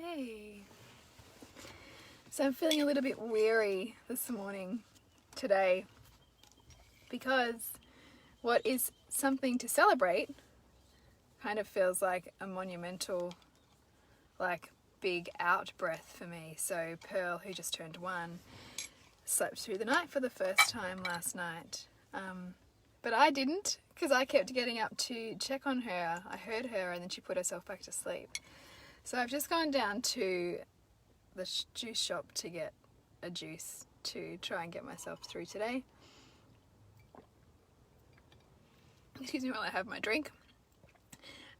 Hey. So I'm feeling a little bit weary this morning, today, because what is something to celebrate kind of feels like a monumental, big out breath for me. So Pearl, who just turned 1, slept through the night for the first time last night. But I didn't, because I kept getting up to check on her. I heard her and then she put herself back to sleep. So I've just gone down to the juice shop to get a juice to try and get myself through today. Excuse me while I have my drink.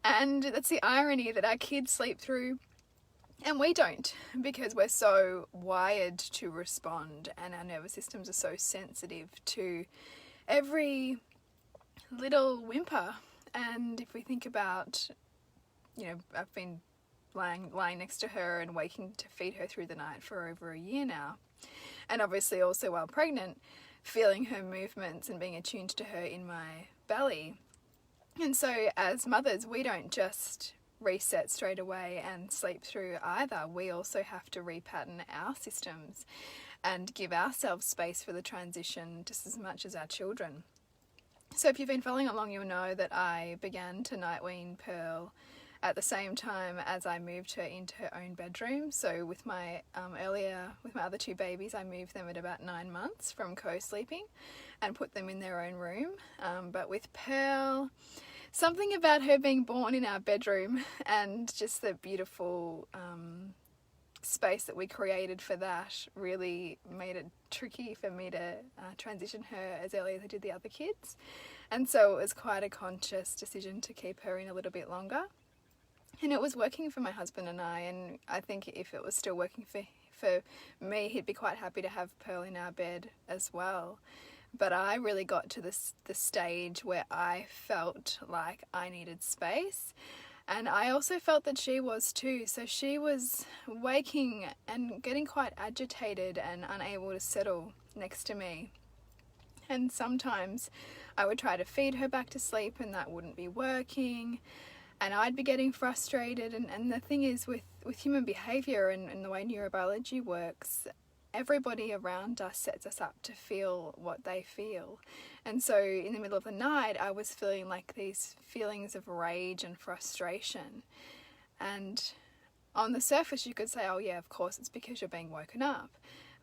And that's the irony, that our kids sleep through and we don't, because we're so wired to respond and our nervous systems are so sensitive to every little whimper. And if we think about, I've been lying next to her and waking to feed her through the night for over a year now. And obviously also while pregnant, feeling her movements and being attuned to her in my belly. And so as mothers, we don't just reset straight away and sleep through either. We also have to repattern our systems and give ourselves space for the transition just as much as our children. So if you've been following along, you'll know that I began to night wean Pearl at the same time as I moved her into her own bedroom. So with my other 2 babies, I moved them at about 9 months from co-sleeping and put them in their own room. But with Pearl, something about her being born in our bedroom and just the beautiful space that we created for that really made it tricky for me to transition her as early as I did the other kids. And so it was quite a conscious decision to keep her in a little bit longer. And it was working for my husband and I think if it was still working for me, he'd be quite happy to have Pearl in our bed as well. But I really got to the stage where I felt like I needed space. And I also felt that she was too. So she was waking and getting quite agitated and unable to settle next to me. And sometimes I would try to feed her back to sleep and that wouldn't be working. And I'd be getting frustrated. And the thing is with human behavior and the way neurobiology works, everybody around us sets us up to feel what they feel. And so in the middle of the night, I was feeling like these feelings of rage and frustration. And on the surface, you could say, oh yeah, of course, it's because you're being woken up.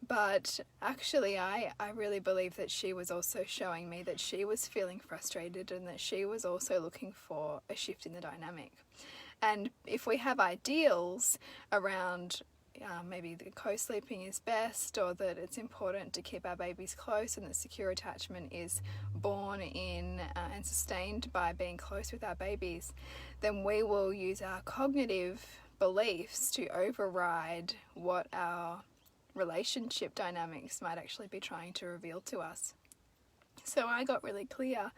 But actually, I really believe that she was also showing me that she was feeling frustrated and that she was also looking for a shift in the dynamic. And if we have ideals around maybe the co-sleeping is best, or that it's important to keep our babies close and that secure attachment is born in and sustained by being close with our babies, then we will use our cognitive beliefs to override what our relationship dynamics might actually be trying to reveal to us. So I got really clear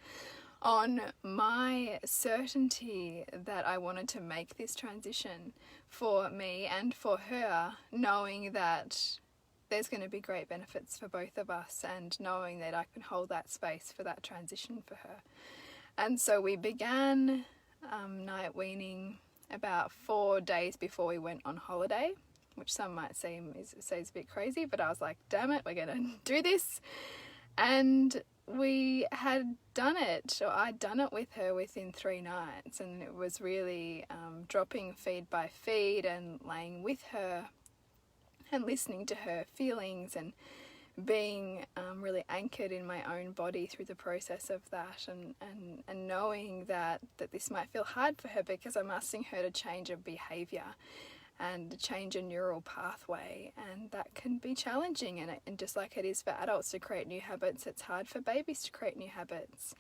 on my certainty that I wanted to make this transition for me and for her, knowing that there's going to be great benefits for both of us and knowing that I can hold that space for that transition for her. And so we began night weaning about 4 days before we went on holiday, which some might say is a bit crazy, but I was like, damn it, we're going to do this. And we had done it, or I'd done it with her within 3 nights, and it was really dropping feed by feed and laying with her and listening to her feelings and being really anchored in my own body through the process of that, and knowing that this might feel hard for her because I'm asking her to change a behaviour and change a neural pathway, and that can be challenging. And just like it is for adults to create new habits, it's hard for babies to create new habits.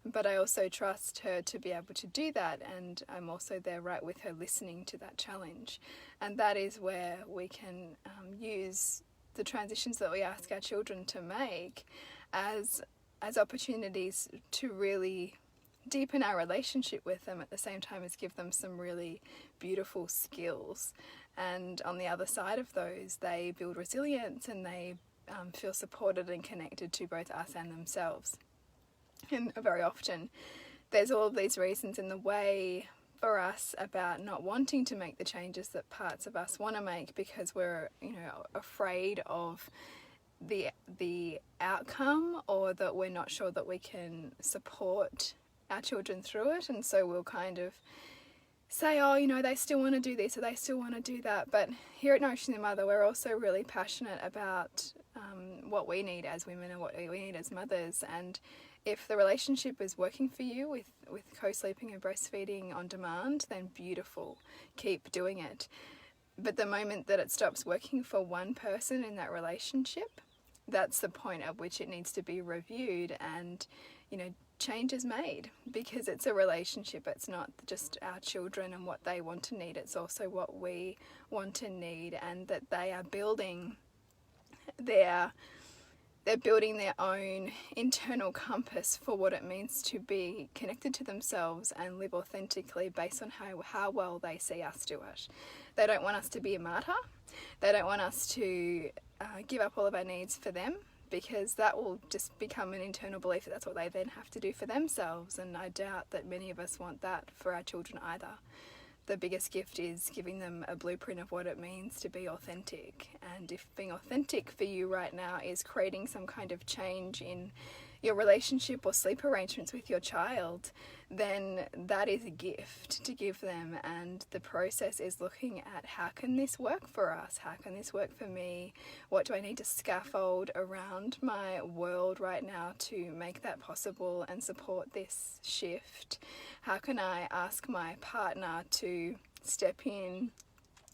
But I also trust her to be able to do that, and I'm also there right with her, listening to that challenge. And that is where we can use the transitions that we ask our children to make as opportunities to really deepen our relationship with them, at the same time as give them some really beautiful skills. And on the other side of those, they build resilience and they feel supported and connected to both us and themselves. And very often there's all of these reasons in the way for us about not wanting to make the changes that parts of us want to make because we're, you know, afraid of the outcome, or that we're not sure that we can support our children through it. And so we'll kind of say, oh, you know, they still want to do this or they still want to do that. But here at Nourishing the Mother, we're also really passionate about what we need as women and what we need as mothers. And if the relationship is working for you with co-sleeping and breastfeeding on demand, then beautiful, keep doing it. But the moment that it stops working for one person in that relationship, that's the point at which it needs to be reviewed and, you know, change is made, because it's a relationship. It's not just our children and what they want to need, it's also what we want to need, and that they are building their own internal compass for what it means to be connected to themselves and live authentically based on how well they see us do it. They don't want us to be a martyr. They don't want us to give up all of our needs for them, because that will just become an internal belief that that's what they then have to do for themselves. And I doubt that many of us want that for our children either. The biggest gift is giving them a blueprint of what it means to be authentic. And if being authentic for you right now is creating some kind of change in your relationship or sleep arrangements with your child, then that is a gift to give them. And the process is looking at, how can this work for us? How can this work for me? What do I need to scaffold around my world right now to make that possible and support this shift? How can I ask my partner to step in,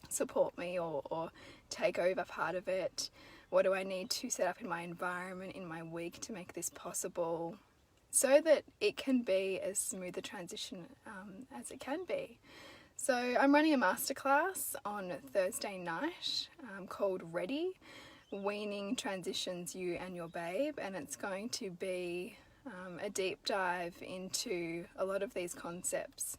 support me, or take over part of it? What do I need to set up in my environment, in my week, to make this possible, so that it can be as smooth a transition as it can be? So I'm running a masterclass on Thursday night called Ready, Weaning Transitions You and Your Babe, and it's going to be a deep dive into a lot of these concepts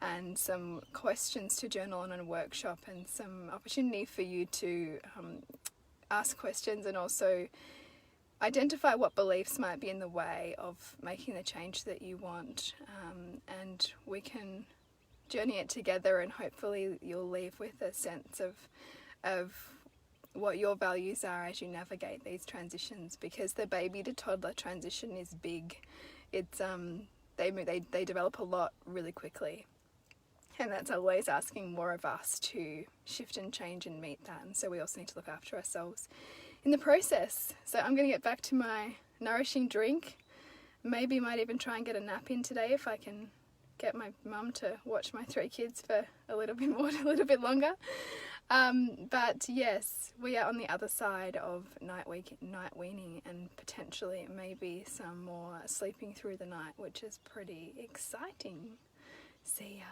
and some questions to journal on in a workshop, and some opportunity for you to ask questions and also identify what beliefs might be in the way of making the change that you want, and we can journey it together, and hopefully you'll leave with a sense of what your values are as you navigate these transitions, because the baby to toddler transition is big. It's they develop a lot really quickly, and that's always asking more of us to shift and change and meet that. And so we also need to look after ourselves in the process. So I'm going to get back to my nourishing drink. Maybe might even try and get a nap in today if I can get my mum to watch my 3 kids for a little bit longer. But yes, we are on the other side of night weaning, and potentially maybe some more sleeping through the night, which is pretty exciting. See ya.